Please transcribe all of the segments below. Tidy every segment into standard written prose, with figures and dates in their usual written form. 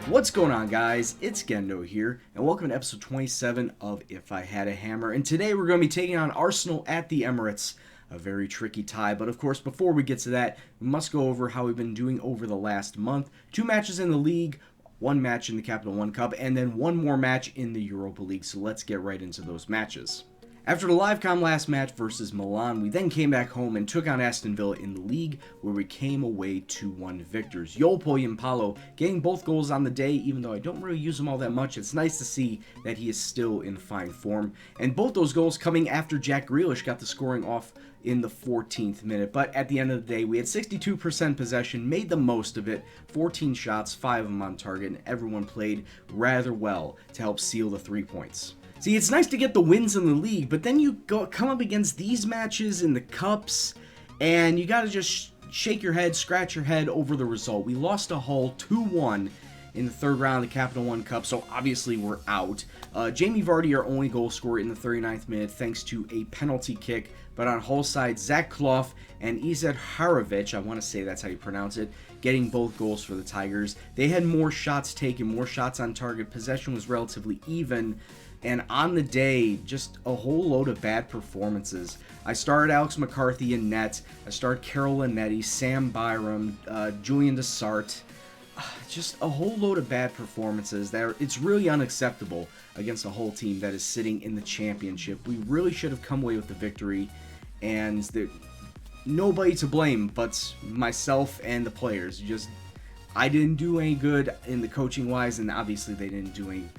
What's going on, guys? It's Gendo here, and welcome to episode 27 of If I Had a Hammer. And today we're going to be taking on Arsenal at the Emirates. A very tricky tie, but of course, before we get to that, we must go over how we've been doing over the last month. 2 matches in the league, 1 match in the Capital One Cup, and then 1 more match in the Europa League. So let's get right into those matches. After the LiveCom last match versus Milan, we then came back home and took on Aston Villa in the league, where we came away 2-1 victors. Palo getting both goals on the day, even though I don't really use him all that much. It's nice to see that he is still in fine form. And both those goals coming after Jack Grealish got the scoring off in the 14th minute. But at the end of the day, we had 62% possession, made the most of it, 14 shots, 5 of them on target, and everyone played rather well to help seal the 3 points. See, it's nice to get the wins in the league, but then you come up against these matches in the cups, and you gotta just shake your head, scratch your head over the result. We lost to Hull 2-1 in the third round of the Capital One Cup, so obviously we're out. Jamie Vardy, our only goal scorer in the 39th minute, thanks to a penalty kick, but on Hull's side, Zach Clough and Izet Harovic, I want to say that's how you pronounce it, getting both goals for the Tigers. They had more shots taken, more shots on target, possession was relatively even, and on the day, just a whole load of bad performances. I started Alex McCarthy in net. I started Carol Linetti, Sam Byram, Julian Dessart. Just a whole load of bad performances. It's really unacceptable against a whole team that is sitting in the championship. We really should have come away with the victory, and nobody to blame but myself and the players. I didn't do any good in the coaching-wise, and obviously they didn't do any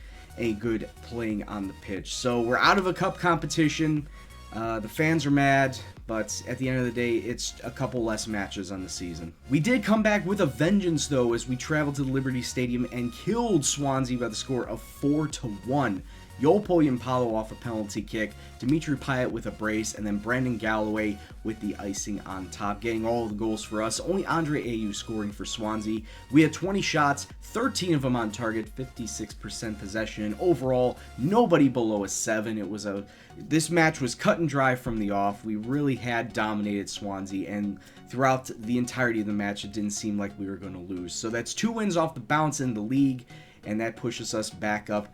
good playing on the pitch. So we're out of a cup competition. The fans are mad, but at the end of the day, it's a couple less matches on the season. We did come back with a vengeance, though, as we traveled to the Liberty Stadium and killed Swansea by the score of 4-1. Palo off a penalty kick, Dimitri Payet with a brace, and then Brandon Galloway with the icing on top, getting all of the goals for us. Only Andre Ayew scoring for Swansea. We had 20 shots, 13 of them on target, 56% possession, and overall, nobody below a 7. This match was cut and dry from the off. We really had dominated Swansea, and throughout the entirety of the match, it didn't seem like we were going to lose. So that's 2 wins off the bounce in the league, and that pushes us back up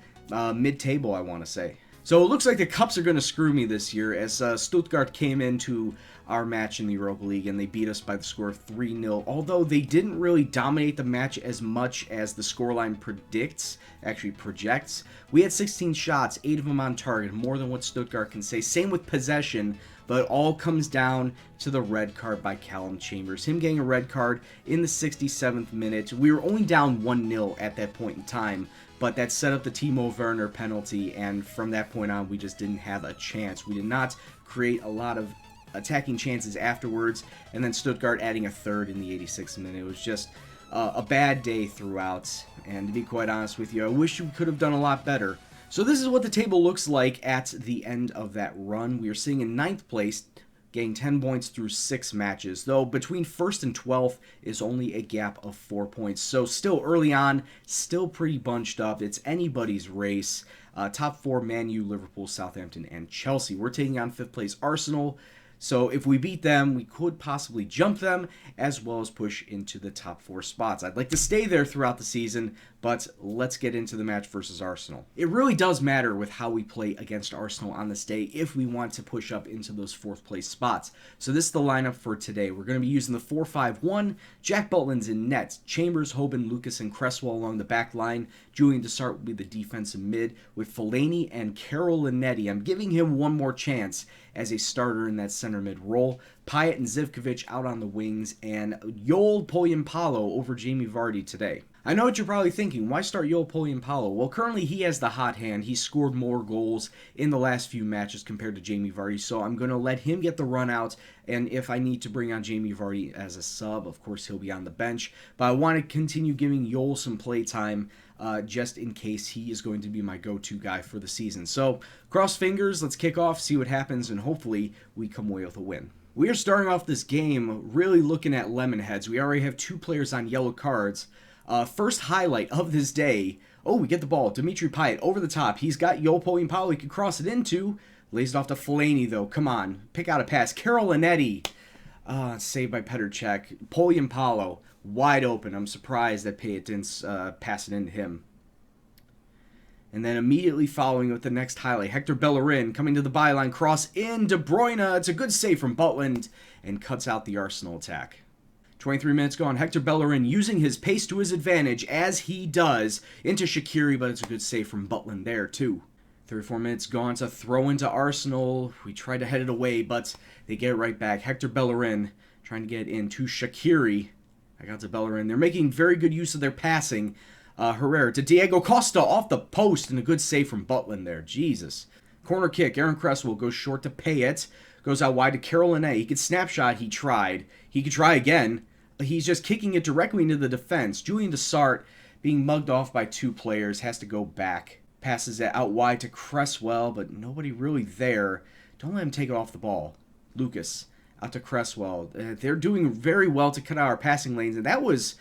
mid-table, I want to say. So it looks like the Cups are going to screw me this year, as Stuttgart came into our match in the Europa League and they beat us by the score of 3-0. Although they didn't really dominate the match as much as the scoreline projects. We had 16 shots, 8 of them on target, more than what Stuttgart can say. Same with possession, but it all comes down to the red card by Callum Chambers. Him getting a red card in the 67th minute. We were only down 1-0 at that point in time, but that set up the Timo Werner penalty, and from that point on, we just didn't have a chance. We did not create a lot of attacking chances afterwards, and then Stuttgart adding a third in the 86th minute. It was just a bad day throughout, and to be quite honest with you, I wish we could have done a lot better. So this is what the table looks like at the end of that run. We are sitting in 9th place, getting 10 points through 6 matches, though between 1st and 12th is only a gap of 4 points. So still early on, still pretty bunched up. It's anybody's race. Top 4, Man U, Liverpool, Southampton, and Chelsea. We're taking on 5th place Arsenal. So if we beat them, we could possibly jump them, as well as push into the top 4 spots. I'd like to stay there throughout the season, but let's get into the match versus Arsenal. It really does matter with how we play against Arsenal on this day if we want to push up into those 4th place spots. So this is the lineup for today. We're going to be using the 4-5-1. Jack Butland's in net. Chambers, Hoban, Lucas, and Cresswell along the back line. Julian Dessart will be the defensive mid with Fellaini and Carol Linetti. I'm giving him one more chance as a starter in that center mid role. Payet and Zivkovic out on the wings, and Palo over Jamie Vardy today. I know what you're probably thinking, why start Palo? Well, currently he has the hot hand. He scored more goals in the last few matches compared to Jamie Vardy, so I'm going to let him get the run out, and if I need to bring on Jamie Vardy as a sub, of course he'll be on the bench, but I want to continue giving Yol some play time, just in case he is going to be my go-to guy for the season. So, cross fingers, let's kick off, see what happens, and hopefully we come away with a win. We are starting off this game really looking at lemon heads. We already have 2 players on yellow cards. First highlight of this day. Oh, we get the ball. Dimitri Payet over the top. He's got Palo. He can cross it into. Lays it off to Fellaini, though. Come on. Pick out a pass. Carol Linetti. Saved by Petr Cech. Palo. wide open. I'm surprised that Payet didn't pass it into him. And then immediately following with the next highlight, Hector Bellerin coming to the byline, cross in, De Bruyne. It's a good save from Butland and cuts out the Arsenal attack. 23 minutes gone. Hector Bellerin using his pace to his advantage, as he does, into Shaqiri, but it's a good save from Butland there, too. 34 minutes gone. It's a throw into Arsenal. We tried to head it away, but they get it right back. Hector Bellerin trying to get into Shaqiri. I got to Bellerin. They're making very good use of their passing. Herrera to Diego Costa off the post, and a good save from Butland there. Jesus. Corner kick. Aaron Cresswell goes short to Payet. Goes out wide to Caroline. He could snapshot. He tried. He could try again. He's just kicking it directly into the defense. Julian Dessart, being mugged off by two players, has to go back. Passes it out wide to Cresswell, but nobody really there. Don't let him take it off the ball. Lucas out to Cresswell. They're doing very well to cut out our passing lanes, and that was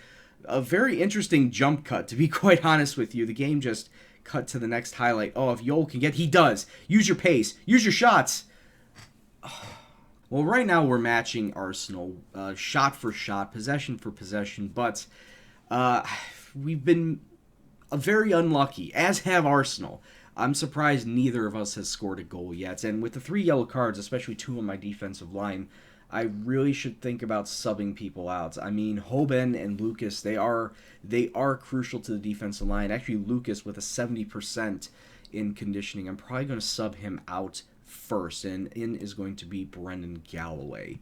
a very interesting jump cut, to be quite honest with you. The game just cut to the next highlight. Oh, if Yol can get... He does. Use your pace. Use your shots. Well, right now we're matching Arsenal shot for shot, possession for possession, but we've been very unlucky, as have Arsenal. I'm surprised neither of us has scored a goal yet, and with the 3 yellow cards, especially 2 on my defensive line, I really should think about subbing people out. I mean, Hoban and Lucas, they are crucial to the defensive line. Actually, Lucas with a 70% in conditioning. I'm probably going to sub him out first, and in is going to be Brendan Galloway.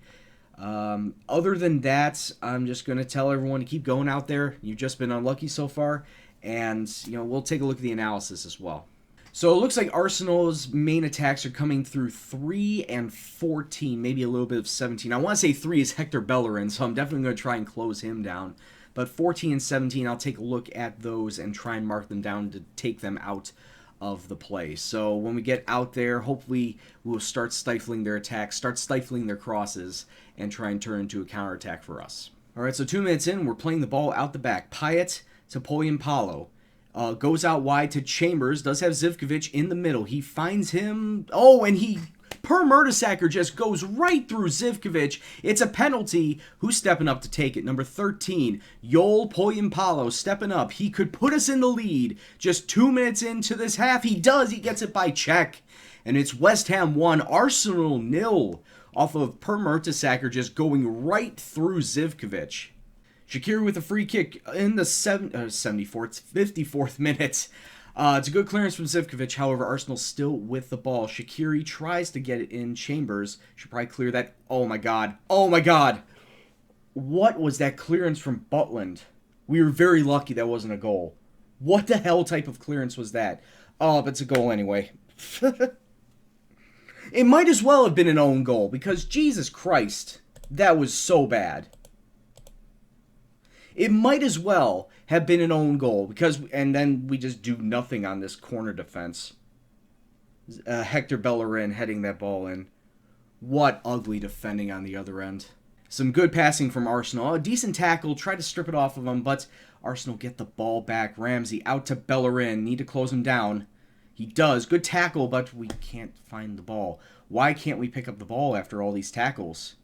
Other than that, I'm just going to tell everyone to keep going out there. You've just been unlucky so far, and we'll take a look at the analysis as well. So it looks like Arsenal's main attacks are coming through 3 and 14, maybe a little bit of 17. I want to say 3 is Hector Bellerin, so I'm definitely going to try and close him down. But 14 and 17, I'll take a look at those and try and mark them down to take them out of the play. So when we get out there, hopefully we'll start stifling their attacks, start stifling their crosses, and try and turn into a counterattack for us. All right, so 2 minutes in, we're playing the ball out the back. Payet to Poyampalo. Goes out wide to Chambers. Does have Zivkovic in the middle. He finds him. Oh, and he... Per Mertesacker just goes right through Zivkovic. It's a penalty. Who's stepping up to take it? Number 13, Yol Poyampalo stepping up. He could put us in the lead. Just 2 minutes into this half, he does. He gets it by check. And it's West Ham 1, Arsenal 0. Off of Per Mertesacker just going right through Zivkovic. Shaqiri with a free kick in the 54th minute. It's a good clearance from Zivkovic. However, Arsenal's still with the ball. Shaqiri tries to get it in. Chambers should probably clear that. Oh, my God. Oh, my God. What was that clearance from Butland? We were very lucky that wasn't a goal. What the hell type of clearance was that? Oh, but it's a goal anyway. It might as well have been an own goal because, Jesus Christ, that was so bad. It might as well have been an own goal because, and then we just do nothing on this corner defense. Hector Bellerin heading that ball in. What ugly defending on the other end. Some good passing from Arsenal. A decent tackle. Try to strip it off of him, but Arsenal get the ball back. Ramsey out to Bellerin. Need to close him down. He does. Good tackle, but we can't find the ball. Why can't we pick up the ball after all these tackles?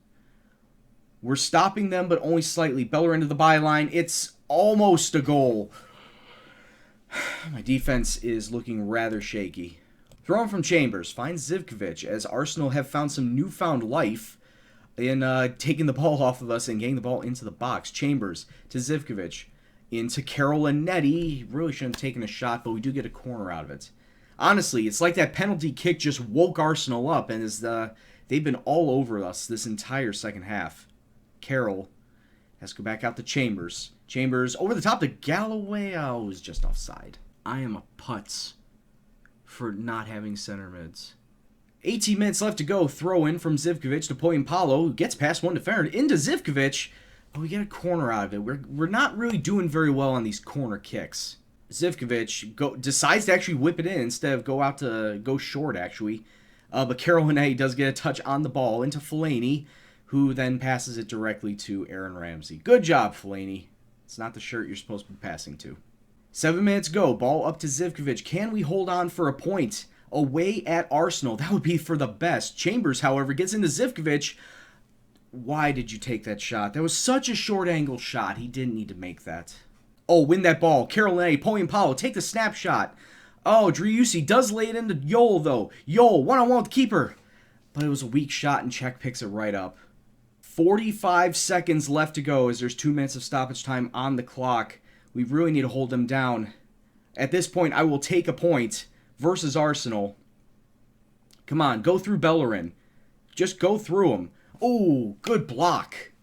We're stopping them, but only slightly. Bellerin to the byline. It's almost a goal. My defense is looking rather shaky. Thrown from Chambers. Finds Zivkovic as Arsenal have found some newfound life in taking the ball off of us and getting the ball into the box. Chambers to Zivkovic. Into Caroline. Really shouldn't have taken a shot, but we do get a corner out of it. Honestly, it's like that penalty kick just woke Arsenal up, and they've been all over us this entire second half. Carroll has to go back out to Chambers. Chambers over the top to Galloway. Oh, it was just offside. I am a putz for not having center mids. 18 minutes left to go. Throw in from Zivkovic to Poyampalo, who gets past one defender into Zivkovic. But we get a corner out of it. We're not really doing very well on these corner kicks. Zivkovic decides to actually whip it in instead of go short, actually. But Caroline does get a touch on the ball into Fellaini, who then passes it directly to Aaron Ramsey. Good job, Fellaini. It's not the shirt you're supposed to be passing to. 7 minutes go. Ball up to Zivkovic. Can we hold on for a point? Away at Arsenal. That would be for the best. Chambers, however, gets into Zivkovic. Why did you take that shot? That was such a short angle shot. He didn't need to make that. Oh, win that ball. Carolina, Poli Paulo, take the snapshot. Oh, Driussi does lay it into Yol, though. Yol, one-on-one with the keeper. But it was a weak shot, and Czech picks it right up. 45 seconds left to go as there's 2 minutes of stoppage time on the clock. We really need to hold them down. At this point, I will take a point versus Arsenal. Come on, go through Bellerin. Just go through him. Oh, good block.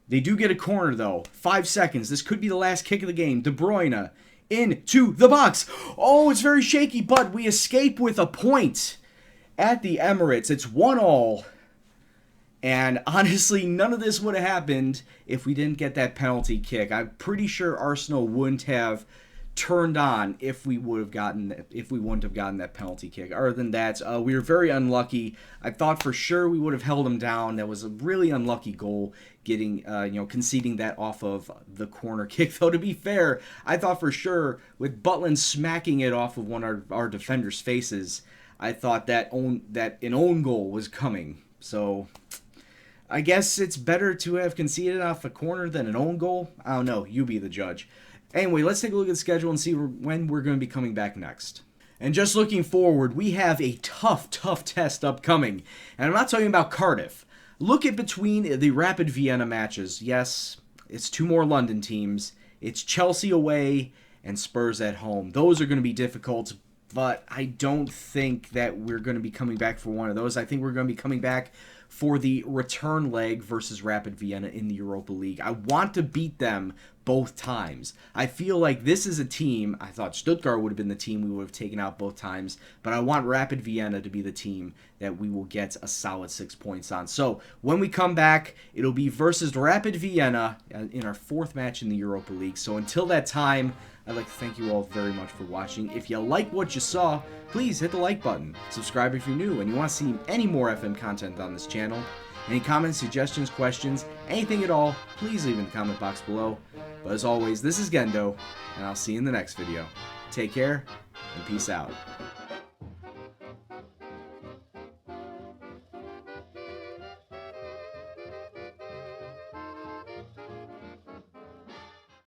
They do get a corner, though. 5 seconds. This could be the last kick of the game. De Bruyne into the box. Oh, it's very shaky, but we escape with a point at the Emirates. It's 1-1. And honestly, none of this would have happened if we didn't get that penalty kick. I'm pretty sure Arsenal wouldn't have turned on if we wouldn't have gotten that penalty kick. Other than that, we were very unlucky. I thought for sure we would have held them down. That was a really unlucky goal, getting conceding that off of the corner kick. Though to be fair, I thought for sure with Butland smacking it off of one of our defenders' faces, I thought that an own goal was coming. So I guess it's better to have conceded off a corner than an own goal. I don't know. You be the judge. Anyway, let's take a look at the schedule and see when we're going to be coming back next. And just looking forward, we have a tough test upcoming. And I'm not talking about Cardiff. Look at between the Rapid Vienna matches. Yes, it's 2 more London teams. It's Chelsea away and Spurs at home. Those are going to be difficult, but I don't think that we're going to be coming back for one of those. I think we're going to be coming back for the return leg versus Rapid Vienna in the Europa League. I want to beat them both times. I feel like this is a team, I thought Stuttgart would have been the team we would have taken out both times, but I want Rapid Vienna to be the team that we will get a solid 6 points on. So when we come back, it'll be versus Rapid Vienna in our 4th match in the Europa League. So until that time, I'd like to thank you all very much for watching. If you like what you saw, please hit the like button. Subscribe if you're new and you want to see any more FM content on this channel. Any comments, suggestions, questions, anything at all, please leave in the comment box below. But as always, this is Gendo, and I'll see you in the next video. Take care, and peace out.